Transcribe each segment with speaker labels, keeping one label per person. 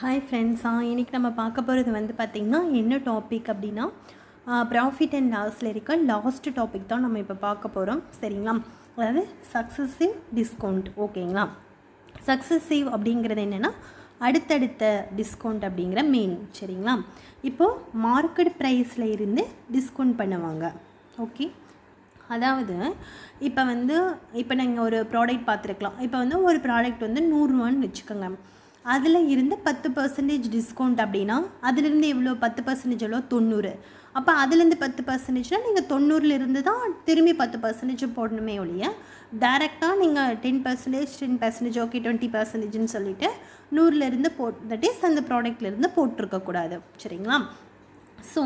Speaker 1: Hi friends, இன்றைக்கி நம்ம பார்க்க போகிறது வந்து பார்த்திங்கன்னா என்ன டாபிக் அப்படின்னா ப்ராஃபிட் அண்ட் லாஸில் இருக்க லாஸ்ட் டாபிக் தான் நம்ம இப்போ பார்க்க போகிறோம். சரிங்களா? அதாவது சக்ஸஸிவ் டிஸ்கவுண்ட். ஓகேங்களா? சக்ஸஸிவ் அப்படிங்கிறது என்னென்னா அடுத்தடுத்த டிஸ்கவுண்ட் அப்படிங்கிற மீன். சரிங்களா? இப்போது மார்க்கெட் ப்ரைஸில் இருந்து டிஸ்கவுண்ட் பண்ணுவாங்க. ஓகே, அதாவது இப்போ நீங்கள் ஒரு ப்ராடக்ட் பார்த்துருக்கலாம். இப்போ வந்து ஒரு ப்ராடக்ட் வந்து 100 ரூபான்னு வச்சுக்கோங்க. அதில் இருந்து 10% டிஸ்கவுண்ட் அப்படின்னா அதிலிருந்து எவ்வளோ 10% எவ்வளோ 90. அப்போ அதுலேருந்து 10%னா நீங்கள் 90லேருந்து தான் திரும்பி 10% போடணுமே ஒழிய டைரெக்டாக நீங்கள் 10% ஓகே 20%ன்னு சொல்லிவிட்டு 100லேருந்து தட் இஸ் அந்த ப்ராடக்ட்லேருந்து போட்டிருக்கக்கூடாது. சரிங்களா? ஸோ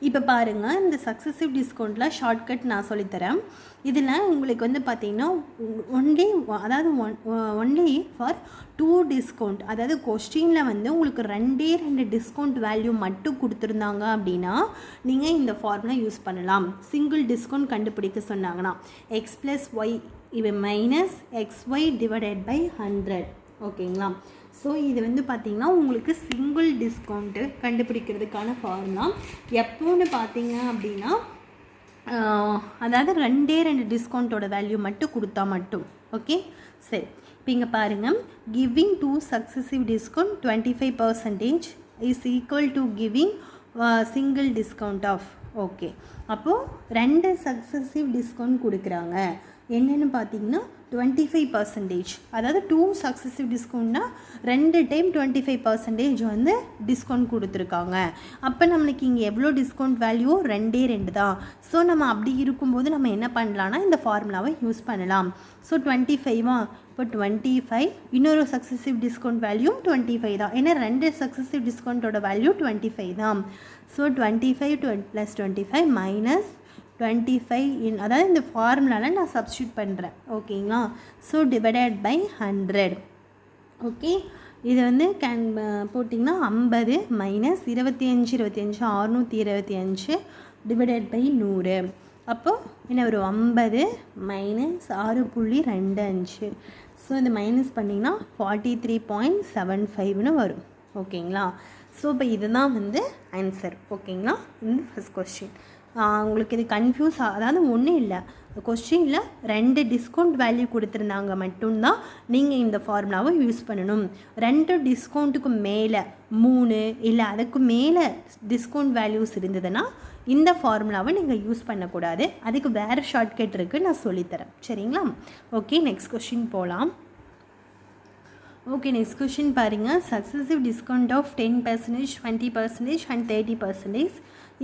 Speaker 1: இப்போ பாருங்கள், இந்த சக்ஸஸிவ் டிஸ்கவுண்ட்டில் ஷார்ட்கட் நான் சொல்லித்தரேன். இதில் உங்களுக்கு வந்து பார்த்திங்கன்னா ஒன்லி ஃபார் 2 டிஸ்கவுண்ட், அதாவது கொஸ்டினில் வந்து உங்களுக்கு 2 டிஸ்கவுண்ட் வேல்யூ மட்டும் கொடுத்துருந்தாங்க அப்படின்னா நீங்கள் இந்த ஃபார்முலா யூஸ் பண்ணலாம். சிங்கிள் டிஸ்கவுண்ட் கண்டுபிடிக்க சொன்னாங்கன்னா x + y இது -xy / 100. ஓகேங்களா? ஸோ இது வந்து பார்த்திங்கன்னா உங்களுக்கு சிங்கிள் டிஸ்கவுண்ட்டு கண்டுபிடிக்கிறதுக்கான ஃபார்முலா. எப்போன்னு பார்த்தீங்க அப்படின்னா அதாவது 2 டிஸ்கவுண்ட்டோட வேல்யூ மட்டும் கொடுத்தா மட்டும். ஓகே, சரி. இப்போ இங்கே பாருங்கள், giving 2 successive discount 25% is equal to giving single discount of. Okay, அப்போது 2 சக்ஸஸிவ் டிஸ்கவுண்ட் கொடுக்குறாங்க. என்னென்னு பார்த்தீங்கன்னா 25%, அதாவது 2 சக்ஸஸிவ் டிஸ்கவுண்ட்னா 2 டைம் 25% வந்து டிஸ்கவுண்ட் கொடுத்துருக்காங்க. அப்போ நம்மளுக்கு இங்கே எவ்வளோ டிஸ்கவுண்ட் வேல்யூ 2 தான். ஸோ நம்ம அப்படி இருக்கும்போது நம்ம என்ன பண்ணலான்னா இந்த ஃபார்முலாவை யூஸ் பண்ணலாம். ஸோ 25 இப்போ 25 இன்னொரு சக்ஸஸிவ் டிஸ்கவுண்ட் வேல்யூ 25 தான். ஏன்னா 2 சக்ஸஸிவ் டிஸ்கவுண்ட்டோட வேல்யூ 25 தான். ஸோ 25 + 25 -25 அதாவது இந்த ஃபார்முலாவில் நான் சப்ஸ்டியூட் பண்ணுறேன். ஓகேங்களா? So divided by 100. ஓகே, இது வந்து போட்டிங்கன்னா 50 - 25 625 டிவைடட் பை 100. அப்போது என்ன வரும்? 50 - 6.25. ஸோ இது மைனஸ் பண்ணிங்கன்னா 43.75ன்னு வரும். ஓகேங்களா? ஸோ இப்போ இதுதான் வந்து ஆன்சர். ஓகேங்களா? இந்த ஃபஸ்ட் கொஸ்டின் உங்களுக்கு இது கன்ஃபியூஸ் அதாவது ஒன்றும் இல்லை, கொஸ்டினில் 2 டிஸ்கவுண்ட் வேல்யூ கொடுத்துருந்தாங்க மட்டும்தான் நீங்கள் இந்த ஃபார்முலாவை யூஸ் பண்ணணும். 2 டிஸ்கவுண்ட்டுக்கு மேலே 3 இல்லை அதுக்கு மேலே டிஸ்கவுண்ட் வேல்யூஸ் இருந்ததுன்னா இந்த ஃபார்முலாவை நீங்கள் யூஸ் பண்ணக்கூடாது. அதுக்கு வேறு ஷார்ட்கட் இருக்குது, நான் சொல்லித்தரேன். சரிங்களா? ஓகே, நெக்ஸ்ட் கொஸ்டின் போகலாம். ஓகே, நெக்ஸ்ட் கொஸ்டின் பாருங்கள். Successive discount of 10%, 20% and 30%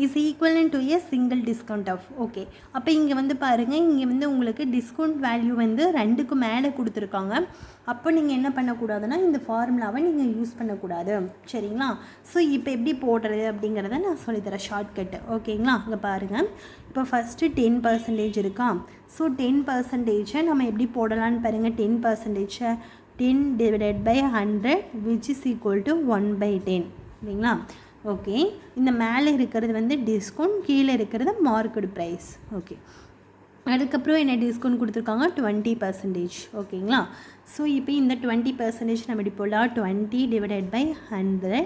Speaker 1: is equivalent to a single discount of. Okay, அப்போ இங்கே வந்து பாருங்கள், இங்கே வந்து உங்களுக்கு டிஸ்கவுண்ட் வேல்யூ வந்து 2க்கு மேலே கொடுத்துருக்காங்க. அப்போ நீங்கள் என்ன பண்ணக்கூடாதுன்னா இந்த ஃபார்முலாவை நீங்கள் யூஸ் பண்ணக்கூடாது. சரிங்களா? ஸோ இப்போ எப்படி போடுறது அப்படிங்கிறத நான் சொல்லித்தரேன் ஷார்ட்கட்டு. ஓகேங்களா? இங்கே பாருங்கள், இப்போ ஃபஸ்ட்டு 10% இருக்கா. ஸோ 10% நம்ம எப்படி போடலான்னு பாருங்கள். 10% 10 divided by 100 which is equal to 1/10. இல்லைங்களா? ஓகே, இந்த மேலே இருக்கிறது வந்து டிஸ்கவுண்ட், கீழே இருக்கிறது மார்க்கெட் ப்ரைஸ். ஓகே, அதுக்கப்புறம் என்ன டிஸ்கவுண்ட் கொடுத்துருக்காங்க? 20%. ஓகேங்களா? ஸோ இப்போ இந்த 20% நம்ம இப்படி போடலாம். 20 divided by 100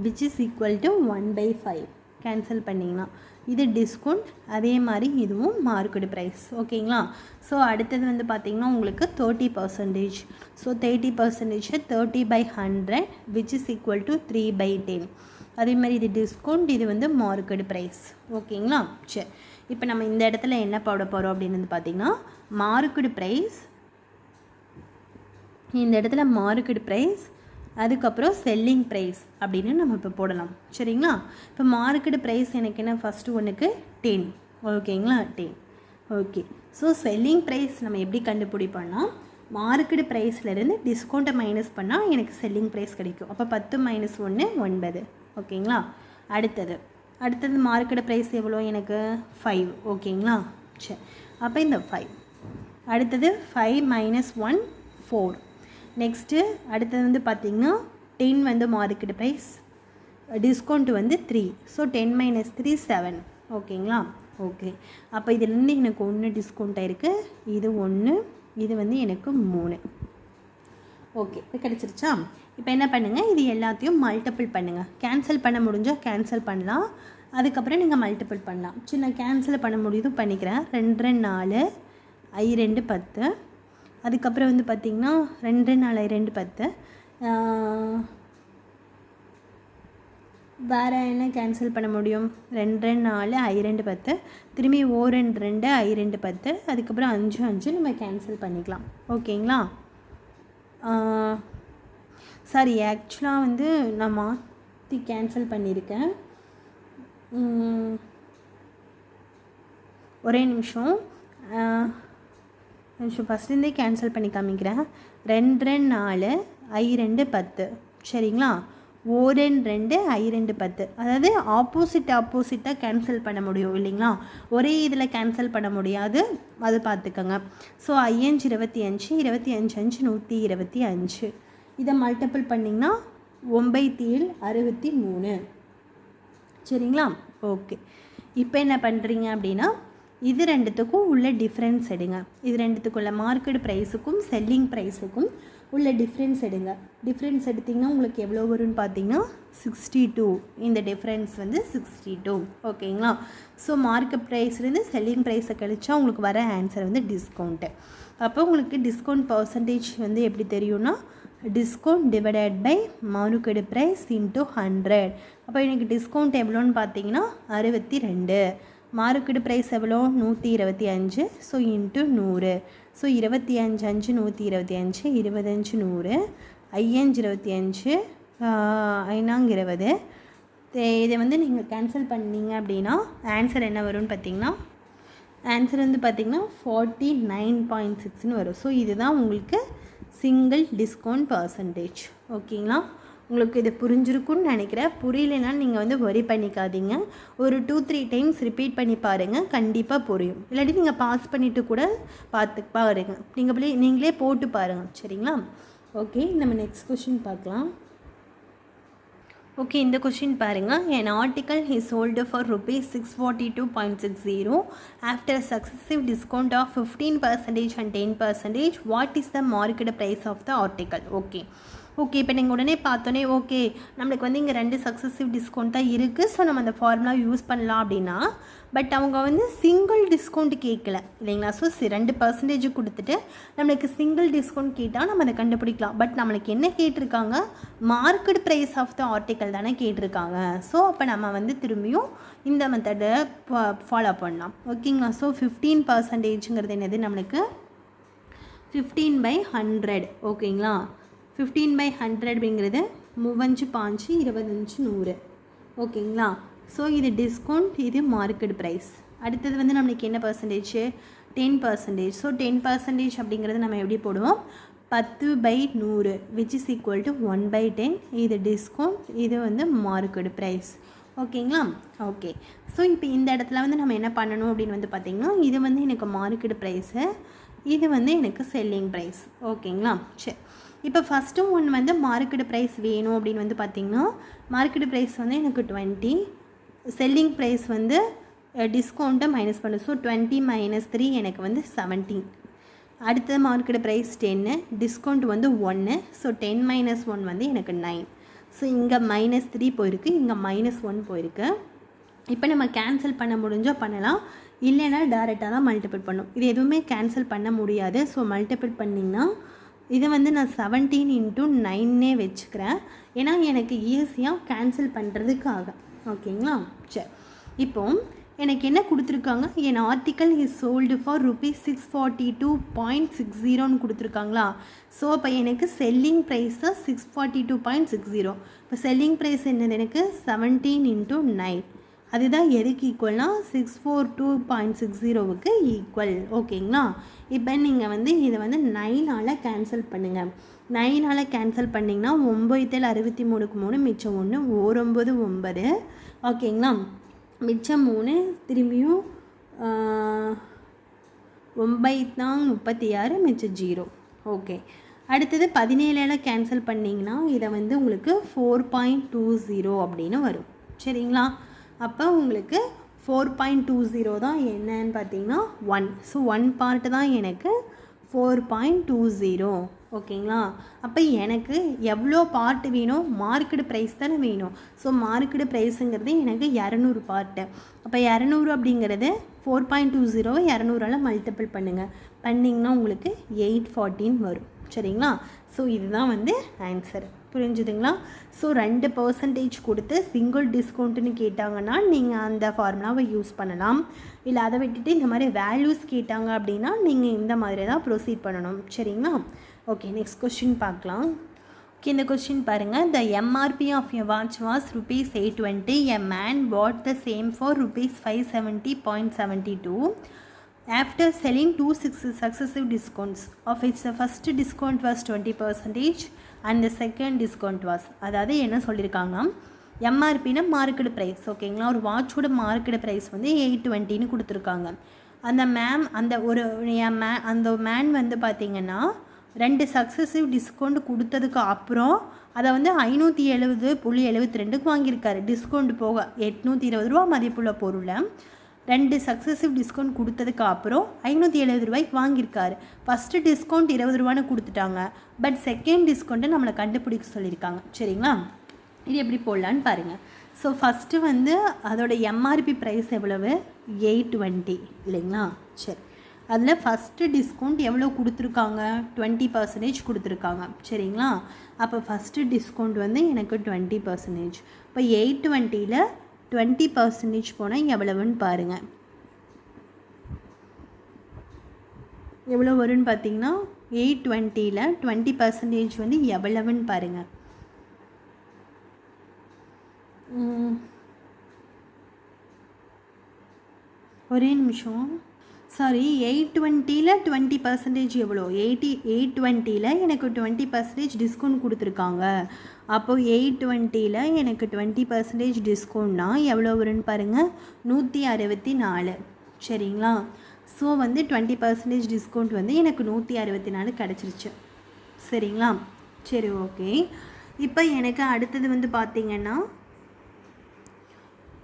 Speaker 1: which is equal to 1/5. Cancel பண்ணிங்கன்னா இது டிஸ்கவுண்ட், அதே மாதிரி இதுவும் மார்க்கெட் ப்ரைஸ். ஓகேங்களா? ஸோ அடுத்தது வந்து பார்த்திங்கன்னா உங்களுக்கு 30%. So 30% 30/100 which is equal to 3/10. அதே மாதிரி இது டிஸ்கவுண்ட், இது வந்து மார்க்கெட் ப்ரைஸ். ஓகேங்களா? சரி, இப்போ நம்ம இந்த இடத்துல என்ன போட போகிறோம் அப்படின்னு வந்து பார்த்திங்கன்னா மார்க்கெட் ப்ரைஸ், இந்த இடத்துல மார்க்கெட் ப்ரைஸ், அதுக்கப்புறம் செல்லிங் ப்ரைஸ் அப்படின்னு நம்ம இப்போ போடலாம். சரிங்களா? இப்போ மார்க்கெட் ப்ரைஸ் எனக்கு என்ன, ஃபஸ்ட்டு ஒன்றுக்கு 10. ஓகேங்களா? 10. ஓகே, ஸோ செல்லிங் ப்ரைஸ் நம்ம எப்படி கண்டுபிடிப்போம்னா மார்க்கெட் ப்ரைஸ்லேருந்து டிஸ்கவுண்ட்டை மைனஸ் பண்ணால் எனக்கு செல்லிங் ப்ரைஸ் கிடைக்கும். அப்போ 10 - 1 9. ஓகேங்களா? அடுத்தது மார்க்கெட் ப்ரைஸ் எவ்வளோ எனக்கு? 5. ஓகேங்களா? சரி, அப்போ இந்த 5. அடுத்தது 5 - 1 4. நெக்ஸ்ட்டு அடுத்தது வந்து பார்த்திங்கன்னா 10 வந்து மார்க்கெட் ப்ரைஸ், டிஸ்கவுண்ட் வந்து 3. ஸோ 10 - 3 7. ஓகேங்களா? ஓகே, அப்போ இதுலேருந்து எனக்கு 1 டிஸ்கவுண்ட் ஆகிருக்கு. இது 1, இது வந்து எனக்கு 3. ஓகே, இது கிடச்சிருச்சா? இப்போ என்ன பண்ணுங்கள், இது எல்லாத்தையும் மல்டிபிள் பண்ணுங்கள். கேன்சல் பண்ண முடிஞ்சால் கேன்சல் பண்ணலாம், அதுக்கப்புறம் நீங்கள் மல்டிபிள் பண்ணலாம். சரி, நான் கேன்சல் பண்ண முடியுது பண்ணிக்கிறேன். 2 4 I 2 10. அதுக்கப்புறம் வந்து பார்த்திங்கன்னா 2 4 I 2 10. வேறு என்ன கேன்சல் பண்ண முடியும்? 2 4 I 2 10. திரும்பி 2 2 I 2 10. அதுக்கப்புறம் 5 5 நம்ம கேன்சல் பண்ணிக்கலாம். ஓகேங்களா? சாரி, ஆக்சுவலாக வந்து நான் மாற்றி கேன்சல் பண்ணியிருக்கேன். ஒரே நிமிஷம் ஃபஸ்ட்லேருந்தே கேன்சல் பண்ணி காமிக்கிறேன். 2 4 I 2 10. சரிங்களா? 2 2 I 2 10. அதாவது ஆப்போசிட்டாக கேன்சல் பண்ண முடியும் இல்லைங்களா? ஒரே இதில் கேன்சல் பண்ண முடியாது, அது பார்த்துக்கோங்க. ஸோ 5 25 25 5 125. இதை மல்டிபிள் பண்ணிங்கன்னா 9 63. சரிங்களா? ஓகே. இப்போ என்ன பண்ணுறீங்க அப்படின்னா, இது ரெண்டுத்துக்கும் உள்ள டிஃப்ரென்ஸ் எடுங்க. இது ரெண்டுத்துக்குள்ள மார்க்கெட் ப்ரைஸுக்கும் செல்லிங் ப்ரைஸுக்கும் உள்ள டிஃப்ரென்ஸ் எடுங்க. டிஃப்ரென்ஸ் எடுத்திங்கன்னா உங்களுக்கு எவ்வளோ வரும்னு பார்த்தீங்கன்னா 62. இந்த டிஃப்ரென்ஸ் வந்து 62. ஓகேங்களா? ஸோ மார்க்கெட் ப்ரைஸ்லேருந்து செல்லிங் ப்ரைஸை கழிச்சா உங்களுக்கு வர ஆன்சர் வந்து டிஸ்கவுண்ட்டு. அப்போ உங்களுக்கு டிஸ்கவுண்ட் பர்சன்டேஜ் வந்து எப்படி தெரியும்னா, discount divided by market price into 100. அப்போ எனக்கு டிஸ்கவுண்ட் எவ்வளோன்னு பார்த்தீங்கன்னா 62. மார்க்கெட் ப்ரைஸ் எவ்வளோ? 125. So into 100. ஸோ 25 5 125 25 100 5 25 5 20. இதை வந்து நீங்கள் கேன்சல் பண்ணிங்க அப்படின்னா ஆன்சர் என்ன வரும்னு பார்த்தீங்கன்னா, ஆன்சர் வந்து பார்த்திங்கன்னா 49.6ன்னு வரும். ஸோ இதுதான் உங்களுக்கு சிங்கிள் டிஸ்கவுண்ட் பர்சன்டேஜ். ஓகேங்களா? உங்களுக்கு இது புரிஞ்சிருக்குன்னு நினைக்கிறேன். புரியலைன்னா நீங்கள் வந்து வரி பண்ணிக்காதீங்க. ஒரு 2-3 டைம்ஸ் ரிப்பீட் பண்ணி பாருங்கள், கண்டிப்பாக புரியும். இல்லாட்டி நீங்கள் பாஸ் பண்ணிவிட்டு கூட பாருங்கள். நீங்களே போட்டு பாருங்கள். சரிங்களா? ஓகே, நம்ம நெக்ஸ்ட் கொஷின் பார்க்கலாம். ஓகே, இந்த கொஷின் பாருங்கள். an article is sold for rupees 642.60 after a successive discount of 15% and 10%. what is the market price of the article? Okay, இப்போ நீங்கள் உடனே பார்த்தோன்னே ஓகே நம்மளுக்கு வந்து இங்கே 2 சக்ஸஸிவ் டிஸ்கவுண்ட் தான் இருக்குது, ஸோ நம்ம அந்த ஃபார்முலா யூஸ் பண்ணலாம் அப்படின்னா, பட் அவங்க வந்து சிங்கிள் டிஸ்கவுண்ட் கேட்கல இல்லைங்களா? ஸோ 2% கொடுத்துட்டு நம்மளுக்கு சிங்கிள் டிஸ்கவுண்ட் கேட்டால் நம்ம அதை கண்டுபிடிக்கலாம். பட் நம்மளுக்கு என்ன கேட்டிருக்காங்க? Market price of the article தானே கேட்டிருக்காங்க. ஸோ அப்போ நம்ம வந்து திரும்பியும் இந்த மெத்தடை ஃபாலோ பண்ணலாம். ஓகேங்களா? ஸோ 15%ங்கிறது என்னது? நம்மளுக்கு 15/100. ஓகேங்களா? 15/100 அப்படிங்கிறது 35 5 25 100. ஓகேங்களா? ஸோ இது டிஸ்கவுண்ட், இது மார்க்கெட் ப்ரைஸ். அடுத்தது வந்து நம்மளுக்கு என்ன பர்சன்டேஜ்? 10%. ஸோ 10% அப்படிங்கிறது நம்ம எப்படி போடுவோம்? 10/100 which is equal to 1/10. இது டிஸ்கவுண்ட், இது வந்து மார்க்கெட் ப்ரைஸ். ஓகேங்களா? ஓகே. ஸோ இப்போ இந்த இடத்துல வந்து நம்ம என்ன பண்ணணும் அப்படின்னு வந்து பார்த்திங்கன்னா, இது வந்து எனக்கு மார்க்கெட் ப்ரைஸு, இது வந்து எனக்கு செல்லிங் ப்ரைஸ். ஓகேங்களா? சரி, இப்போ ஃபஸ்ட்டு ஒன் வந்து மார்க்கெட் ப்ரைஸ் வேணும் அப்படின்னு வந்து பார்த்திங்கன்னா, மார்க்கெட் ப்ரைஸ் வந்து எனக்கு 20, செல்லிங் ப்ரைஸ் வந்து டிஸ்கவுண்ட்டை மைனஸ் பண்ணு. ஸோ 20 - 3 எனக்கு வந்து 17. அடுத்த மார்க்கெட் ப்ரைஸ் 10, டிஸ்கவுண்ட் வந்து 1. ஸோ 10 - 1 வந்து எனக்கு 9. ஸோ இங்கே -3 போயிருக்கு, இங்கே -1 போயிருக்கு. இப்போ நம்ம கேன்சல் பண்ண முடிஞ்சால் பண்ணலாம், இல்லைன்னா டேரெக்டாக தான் மல்டிபிள் பண்ணும். இது எதுவுமே கேன்சல் பண்ண முடியாது. ஸோ மல்டிபிள் பண்ணிங்கன்னா இதை வந்து நான் 17 × 9 வச்சுக்கிறேன், ஏன்னா எனக்கு ஈஸியாக கேன்சல் பண்ணுறதுக்காக. ஓகேங்களா? சரி, இப்போ எனக்கு என்ன கொடுத்துருக்காங்க? என் article is sold for rupees 642.60 கொடுத்துருக்காங்களா? ஸோ இப்போ எனக்கு செல்லிங் ப்ரைஸ் தான் 642.60. இப்போ செல்லிங் ப்ரைஸ் என்னது? எனக்கு 17 × 9. அதுதான் எதுக்கு ஈக்குவல்னா 642.60க்கு ஈக்குவல். ஓகேங்களா? இப்போ நீங்கள் வந்து இதை வந்து 9ஆல் கேன்சல் பண்ணுங்கள். 9ஆல் கேன்சல் பண்ணிங்கன்னா 9 63க்கு 3 மிச்சம் 1 9 9. ஓகேங்களா? மிச்சம் 3, திரும்பியும் 9 36 மிச்சம் 0. ஓகே, அடுத்தது 17ஆல் கேன்சல் பண்ணிங்கன்னா இதை வந்து உங்களுக்கு 4.20 அப்படின்னு வரும். சரிங்களா? அப்போ உங்களுக்கு 4.20 தான் என்னன்னு பார்த்தீங்கன்னா 1. ஸோ 1 பார்ட்டு தான் எனக்கு 4.20. ஓகேங்களா. அப்போ எனக்கு எவ்வளோ பார்ட் வேணும், மார்க்கெட் ப்ரைஸ் தானே வேணும். ஸோ மார்க்கெட் ப்ரைஸுங்கிறது எனக்கு 200 பார்ட்டு. அப்போ 200 அப்படிங்கிறது 4.20 200ஆல் மல்டிபிள் பண்ணுங்கள். பண்ணிங்கன்னா உங்களுக்கு 814 வரும். சரிங்களா. ஸோ இதுதான் வந்து ஆன்சர். புரிஞ்சுதுங்களா. ஸோ 2% கொடுத்து சிங்கிள் டிஸ்கவுண்ட்டுன்னு கேட்டாங்கன்னா நீங்கள் அந்த ஃபார்முலாவை யூஸ் பண்ணலாம். இல்லை அதை விட்டுட்டு இந்த மாதிரி வேல்யூஸ் கேட்டாங்க அப்படின்னா நீங்கள் இந்த மாதிரி தான் ப்ரொசீட் பண்ணணும். சரிங்களா. ஓகே, நெக்ஸ்ட் கொஸ்டின் பார்க்கலாம். ஓகே, இந்த கொஸ்டின் பாருங்கள். The MRP of a watch was ₹820. A man bought the same for ₹570.72. After selling 2 successive discounts, of which the first discount was 20% and the second discount was, அதாவது என்ன சொல்லியிருக்காங்கன்னா எம்ஆர்பின்னா market price. ஓகேங்களா. ஒரு வாட்சோட market price வந்து 820ன்னு கொடுத்துருக்காங்க. அந்த man வந்து பார்த்திங்கன்னா 2 சக்ஸஸிவ் டிஸ்கவுண்ட் கொடுத்ததுக்கு அப்புறம் அதை வந்து 570.72க்கு வாங்கியிருக்காரு. டிஸ்கவுண்ட் போக ₹820 மதிப்புள்ள பொருளை 2 சக்ஸஸிவ் டிஸ்கவுண்ட் கொடுத்ததுக்கு அப்புறம் ₹570 வாங்கியிருக்காரு. ஃபஸ்ட்டு டிஸ்கவுண்ட் ₹20 கொடுத்துட்டாங்க. பட் செகண்ட் டிஸ்கவுண்ட்டை நம்மளை கண்டுபிடிக்க சொல்லியிருக்காங்க. சரிங்களா. இது எப்படி போடலான்னு பாருங்கள். ஸோ ஃபஸ்ட்டு வந்து அதோட எம்ஆர்பி ப்ரைஸ் எவ்வளவு, 820 இல்லைங்களா. சரி, அதில் ஃபஸ்ட்டு டிஸ்கவுண்ட் எவ்வளோ கொடுத்துருக்காங்க, 20% கொடுத்துருக்காங்க. சரிங்களா. அப்போ ஃபஸ்ட்டு டிஸ்கவுண்ட் வந்து எனக்கு 20%. இப்போ 820ல் 20% போனால் எவ்வளவுன்னு பாருங்கள். எவ்வளோ வரும்னு பார்த்தீங்கன்னா 820ல் 20% வந்து எவ்வளவுன்னு பாருங்கள். ஒரே நிமிஷம். சாரி, 820ல் 20% எவ்வளோ, 820ல் எனக்கு 20% டிஸ்கவுண்ட் கொடுத்துருக்காங்க. அப்போது 820ல் எனக்கு 20% டிஸ்கவுண்ட்னா எவ்வளோ வரும்னு பாருங்கள், 164. சரிங்களா. ஸோ வந்து 20% டிஸ்கவுண்ட் வந்து எனக்கு 164 கிடச்சிருச்சு. சரிங்களா. சரி, ஓகே. இப்போ எனக்கு அடுத்தது வந்து பார்த்திங்கன்னா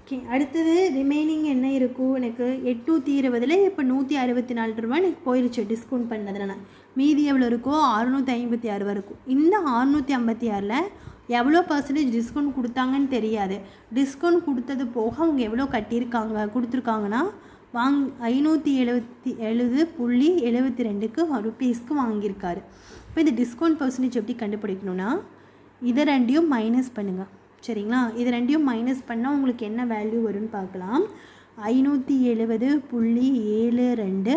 Speaker 1: ஓகே, அடுத்தது ரிமைனிங் என்ன இருக்கும், எனக்கு 820ல் இப்போ 164 ரூபா எனக்கு போயிடுச்சு டிஸ்கவுண்ட் பண்ணதுனால. மீதி எவ்வளோ இருக்கோ 656 இருக்கும். இந்த 656ல் எவ்வளோ பர்சன்டேஜ் டிஸ்கவுண்ட் கொடுத்தாங்கன்னு தெரியாது. டிஸ்கவுண்ட் கொடுத்தது போக அவங்க எவ்வளோ கொடுத்துருக்காங்கன்னா 577.72 ருபீஸ்க்கு வாங்கியிருக்காரு. இப்போ இந்த டிஸ்கவுண்ட் பர்சன்டேஜ் எப்படி கண்டுபிடிக்கணும்னா இதை ரெண்டையும் மைனஸ் பண்ணுங்கள். சரிங்களா. இது ரெண்டையும் மைனஸ் பண்ணால் உங்களுக்கு என்ன வேல்யூ வரும்னு பார்க்கலாம். 570.72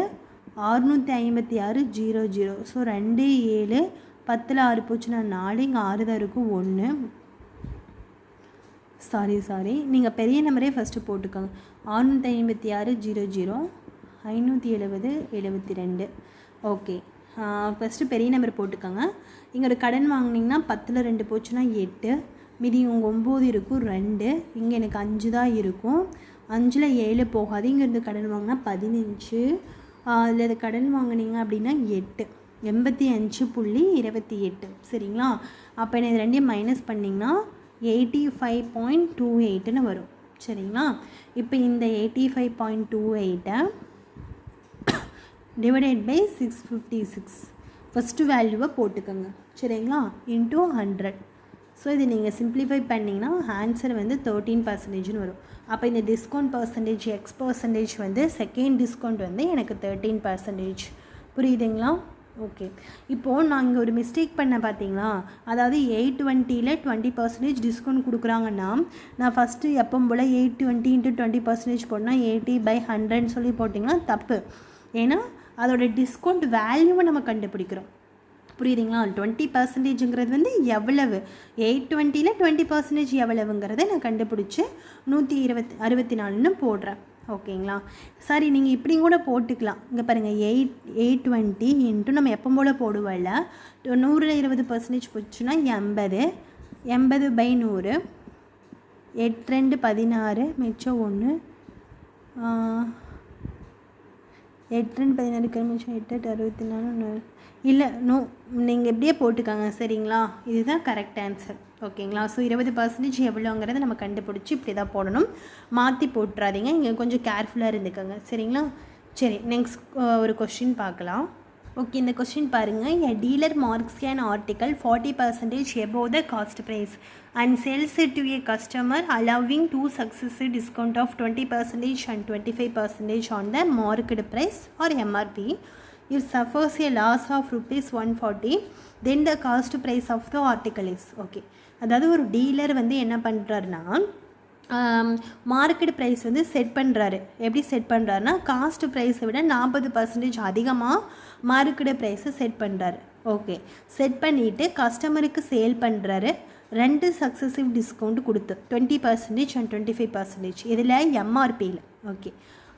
Speaker 1: 656.00. ஸோ 2 7 10ல் 6 போச்சுன்னா 4, இங்கே 6 தான் இருக்கும் 1. சாரி நீங்கள் பெரிய நம்பரே ஃபஸ்ட்டு போட்டுக்கோங்க. 656.00 570.72. ஓகே, ஃபஸ்ட்டு பெரிய நம்பர் போட்டுக்கோங்க. இங்கே ஒரு கடன் வாங்கினீங்கன்னா 10ல் 2 போச்சுன்னா 8, மீதி உங்கள் 9 இருக்கும் 2, இங்கே எனக்கு 5 தான் இருக்கும். 5ல் 7 போகாது. இங்கேருந்து கடன் வாங்கினா 15, அதில் இது கடன் வாங்கினீங்க அப்படின்னா 8, 85.28. சரிங்களா. அப்போ என்ன இது ரெண்டையும் மைனஸ் பண்ணிங்கன்னா 85.28ன்னு வரும். சரிங்களா. இப்போ இந்த 85.28 டிவைடட் பை 656 ஃபஸ்ட்டு வேல்யூவை போட்டுக்கோங்க. சரிங்களா. இன்ட்டு 100. ஸோ இது நீங்கள் சிம்ப்ளிஃபை பண்ணிங்கன்னா ஆன்சர் வந்து 13%ன்னு வரும். அப்போ இந்த டிஸ்கவுண்ட் பர்சன்டேஜ் X% வந்து செகண்ட் டிஸ்கவுண்ட் வந்து எனக்கு 13%. புரியுதுங்களா. ஓகே, இப்போது நான் இங்கே ஒரு மிஸ்டேக் பண்ண பார்த்தீங்களா. அதாவது 820ல் 20% டிஸ்கவுண்ட் கொடுக்குறாங்கன்னா நான் ஃபஸ்ட்டு எப்போ போல் 820 × 20% போட்டால் 80/100ன்னு சொல்லி போட்டிங்கன்னா தப்பு. ஏன்னா அதோட டிஸ்கவுண்ட் வேல்யூவை நம்ம கண்டுபிடிக்கிறோம். புரியுதுங்களா. 20%ங்கிறது வந்து எவ்வளவு, 820ல் 20% எவ்வளவுங்கிறத நான் கண்டுபிடிச்சி 164ன்னு போடுறேன். ஓகேங்களா. சரி, நீங்கள் இப்படி கூட போட்டுக்கலாம். இங்கே பாருங்கள், 820 இன்ட்டு நம்ம எப்போ போல் போடுவோம்ல, 100ல் 20% போச்சுன்னா 80, 80/100, 8 2 16, மிச்சம் 1, 8 2 16 மிச்சம் 8 8 64. இல்லை, நீங்கள் எப்படியே போட்டுக்காங்க. சரிங்களா. இதுதான் கரெக்ட் ஆன்சர். ஓகேங்களா. ஸோ 20% எவ்வளோங்கிறத நம்ம கண்டுபிடிச்சி இப்படி தான் போடணும். மாற்றி போட்டுறாதீங்க. இங்கே கொஞ்சம் கேர்ஃபுல்லாக இருந்துக்கோங்க. சரிங்களா. சரி, நெக்ஸ்ட் ஒரு கொஸ்டின் பார்க்கலாம். ஓகே, இந்த கொஸ்டின் பாருங்கள். எ dealer marks an article 40% above the cost price and sells it to a customer allowing two successive discount of 20% and 25% on the market price or MRP. It suffers a loss of rupees 140, then the cost price of the article is. Okay, அதாவது ஒரு dealer வந்து என்ன பண்ணுறாருன்னா market price வந்து set பண்ணுறாரு. எப்படி set பண்ணுறாருனா cost ப்ரைஸை விட 40% அதிகமாக மார்க்கெட் ப்ரைஸை செட் பண்ணுறாரு. ஓகே, செட் பண்ணிவிட்டு கஸ்டமருக்கு சேல் பண்ணுறாரு. 2 சக்ஸஸிவ் டிஸ்கவுண்ட் கொடுத்து 20% அண்ட் 25%. இதில் எம்ஆர்பியில். ஓகே,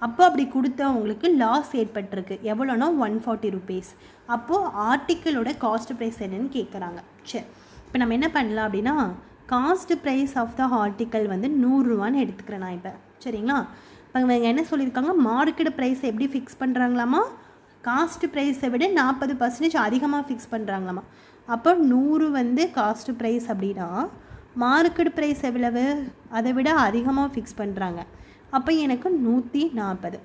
Speaker 1: அப்போ அப்படி கொடுத்தா அவங்களுக்கு லாஸ் ஏற்பட்டிருக்கு. எவ்வளோனா 140 rupees. அப்போது ஆர்டிக்கிளோட காஸ்ட் ப்ரைஸ் என்னன்னு கேட்குறாங்க. சரி, இப்போ நம்ம என்ன பண்ணலாம் அப்படின்னா cost price of the article வந்து 100 ரூபான்னு எடுத்துக்கிறேன் நான் இப்போ. சரிங்களா, இப்போ இவங்க என்ன சொல்லியிருக்காங்க, மார்க்கெட் ப்ரைஸ் எப்படி ஃபிக்ஸ் பண்ணுறாங்களாமா, காஸ்ட் ப்ரைஸை விட 40% அதிகமாக ஃபிக்ஸ் பண்ணுறாங்களாமா. அப்போ 100 வந்து காஸ்ட் ப்ரைஸ் அப்படின்னா மார்க்கெட் ப்ரைஸ் எவ்வளவு, அதை விட அதிகமாக ஃபிக்ஸ் பண்ணுறாங்க. அப்போ எனக்கு 140.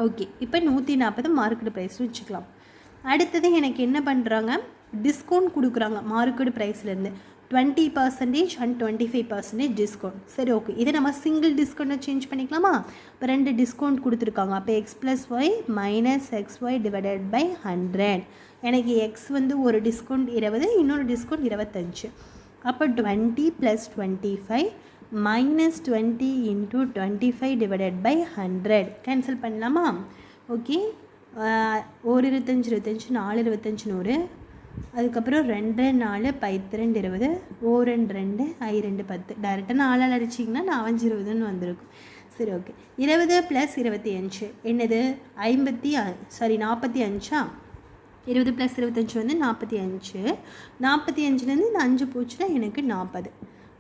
Speaker 1: ஓகே, இப்போ 140 மார்க்கெட் ப்ரைஸ் வச்சுக்கலாம். அடுத்தது எனக்கு என்ன பண்ணுறாங்க, டிஸ்கவுண்ட் கொடுக்குறாங்க மார்க்கெட் ப்ரைஸ்லேருந்து 20% அண்ட் 25% டிஸ்கவுண்ட். சரி, ஓகே, இதை நம்ம சிங்கிள் டிஸ்கவுண்ட்டை சேஞ்ச் பண்ணிக்கலாமா. இப்போ 2 டிஸ்கவுண்ட் கொடுத்துருக்காங்க. அப்போ x+y - xy டிவைடட் பை 100. எனக்கு x வந்து ஒரு டிஸ்கவுண்ட் 20, இன்னொரு டிஸ்கவுண்ட் 25. அப்போ 20 + 25 - 20 × 25 டிவைடட் பை 100 கேன்சல் பண்ணலாமா. ஓகே, 1 25 25, 4 25 100, அதுக்கப்புறம் 2 4 12 20, 1 2 I 2 10. டேரெக்டாக 4ஆல் அடிச்சிங்கன்னா 4 20ன்னு வந்திருக்கும். சரி, ஓகே, 20 + 25 என்னது 45. 20 + 25 வந்து 45. 45லேருந்து இந்த 5 போச்சுன்னா எனக்கு 40.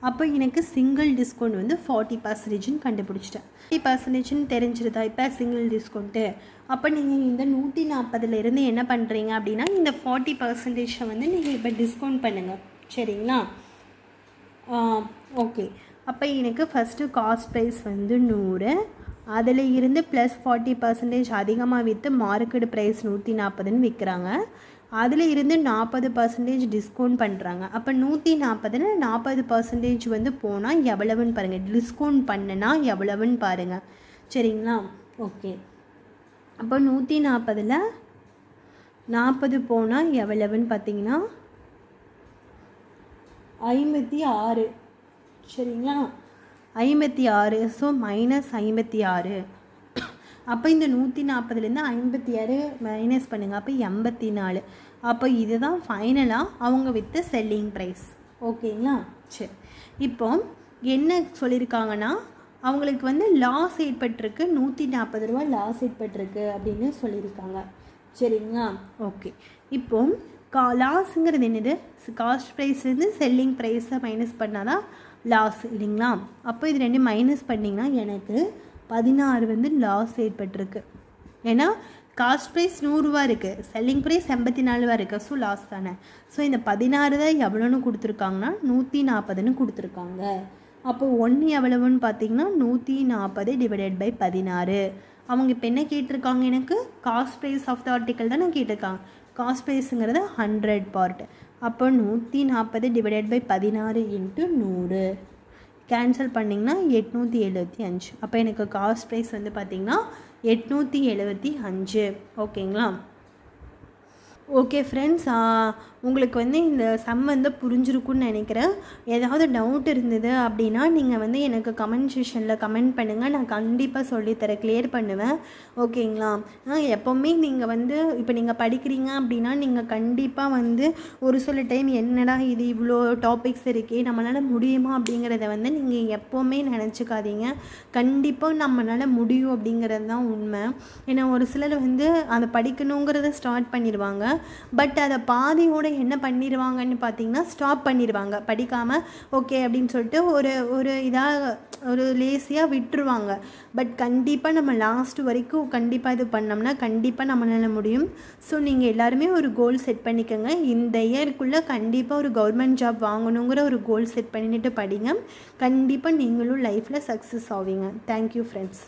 Speaker 1: அப்போ எனக்கு சிங்கிள் டிஸ்கவுண்ட் வந்து 40%ன்னு கண்டுபிடிச்சிட்டேன். 40%ன்னு தெரிஞ்சிருதா இப்போ சிங்கிள் டிஸ்கவுண்ட்டு. அப்போ நீங்கள் இந்த 140லேருந்து என்ன பண்ணுறீங்க அப்படின்னா இந்த 40% வந்து நீங்கள் இப்போ டிஸ்கவுண்ட் பண்ணுங்கள். சரிங்களா, ஓகே. அப்போ எனக்கு ஃபஸ்ட்டு காஸ்ட் ப்ரைஸ் வந்து 100, அதில் இருந்து +40% அதிகமாக விற்று மார்க்கெட் ப்ரைஸ் 140ன்னு விற்கிறாங்க. அதில் இருந்து 40% டிஸ்கவுண்ட் பண்ணுறாங்க. அப்போ 140ல் 40% வந்து போனால் எவ்வளவுன்னு பாருங்கள், டிஸ்கவுண்ட் பண்ணுனா எவ்வளவுன்னு பாருங்கள். சரிங்களா, ஓகே. அப்போ 140ல் 40 போனால் எவ்வளவுன்னு பார்த்தீங்கன்னா 56. சரிங்களா, 56. ஸோ -56. அப்போ இந்த 140லேருந்து 56 மைனஸ் பண்ணுங்கள். அப்போ 84. அப்போ இதுதான் ஃபைனலாக அவங்க விற்ற செல்லிங் ப்ரைஸ். ஓகேங்களா, சரி. இப்போ என்ன சொல்லியிருக்காங்கன்னா அவங்களுக்கு வந்து லாஸ் ஏற்பட்டிருக்கு, 140 ரூபா லாஸ் ஏற்பட்டிருக்கு அப்படின்னு சொல்லியிருக்காங்க. சரிங்களா, ஓகே. இப்போ லாஸுங்கிறது என்னது, காஸ்ட் ப்ரைஸ்லேருந்து செல்லிங் ப்ரைஸை மைனஸ் பண்ணால் தான் லாஸ் இல்லைங்களா. அப்போ இது 2 மைனஸ் பண்ணிங்கன்னா எனக்கு 16 வந்து லாஸ் ஏற்பட்டிருக்கு. ஏன்னா காஸ்ட் ப்ரைஸ் 100 ரூபா இருக்குது, செல்லிங் ப்ரைஸ் 84 ரூபா இருக்குது. ஸோ லாஸ் தானே. ஸோ இந்த 16 தான் எவ்வளோன்னு கொடுத்துருக்காங்கன்னா 140ன்னு கொடுத்துருக்காங்க. அப்போ 1 எவ்வளவுன்னு பார்த்தீங்கன்னா 140 டிவைடட் பை 16. அவங்க இப்போ என்ன கேட்டிருக்காங்க, எனக்கு cost price of the article தான் நான் கேட்டிருக்காங்க. காஸ்ட் ப்ரைஸுங்கிறது 100 பார்ட். அப்போ 140 டிவைடட் பை 16 × 100 கேன்சல் பண்ணிங்கன்னா 875. அப்போ எனக்கு காஸ்ட் ப்ரைஸ் வந்து பார்த்திங்கன்னா 875. ஓகேங்களா, ஓகே ஃப்ரெண்ட்ஸ், உங்களுக்கு வந்து இந்த சம் வந்து புரிஞ்சிருக்குன்னு நினைக்கிறேன். ஏதாவது டவுட் இருந்தது அப்படின்னா நீங்கள் வந்து எனக்கு கமெண்ட் செக்ஷனில் கமெண்ட் பண்ணுங்கள், நான் கண்டிப்பாக சொல்லித்தரேன், கிளியர் பண்ணுவேன். ஓகேங்களா, எப்போவுமே நீங்கள் வந்து இப்போ நீங்கள் படிக்கிறீங்க அப்படின்னா நீங்கள் கண்டிப்பாக வந்து ஒரு சில டைம் என்னடா இது இவ்வளோ டாபிக்ஸ் இருக்கே நம்மளால் முடியுமா அப்படிங்கிறத வந்து நீங்கள் எப்போவுமே நினச்சிக்காதீங்க. கண்டிப்பாக நம்மளால் முடியும் அப்படிங்கிறது தான் உண்மை. ஏன்னா ஒரு சிலர் வந்து அதை படிக்கணுங்கிறத ஸ்டார்ட் பண்ணிடுவாங்க, பட் அதை பாதியோடு என்ன பண்ணிடுவாங்கன்னு பார்த்தீங்கன்னா ஸ்டாப் பண்ணிடுவாங்க, படிக்காமல் ஓகே அப்படின்னு சொல்லிட்டு ஒரு இதாக ஒரு லேசியாக விட்டுருவாங்க. பட் கண்டிப்பாக நம்ம லாஸ்ட் வரைக்கும் கண்டிப்பாக இது பண்ணோம்னா கண்டிப்பாக நம்மளால் முடியும். ஸோ நீங்கள் எல்லாருமே ஒரு கோல் செட் பண்ணிக்கோங்க. இந்த இயருக்குள்ளே கண்டிப்பாக ஒரு கவர்மெண்ட் ஜாப் வாங்கணுங்கிற ஒரு கோல் செட் பண்ணிட்டு படிங்க. கண்டிப்பாக நீங்களும் லைஃப்பில் சக்ஸஸ் ஆவீங்க. Thank you friends.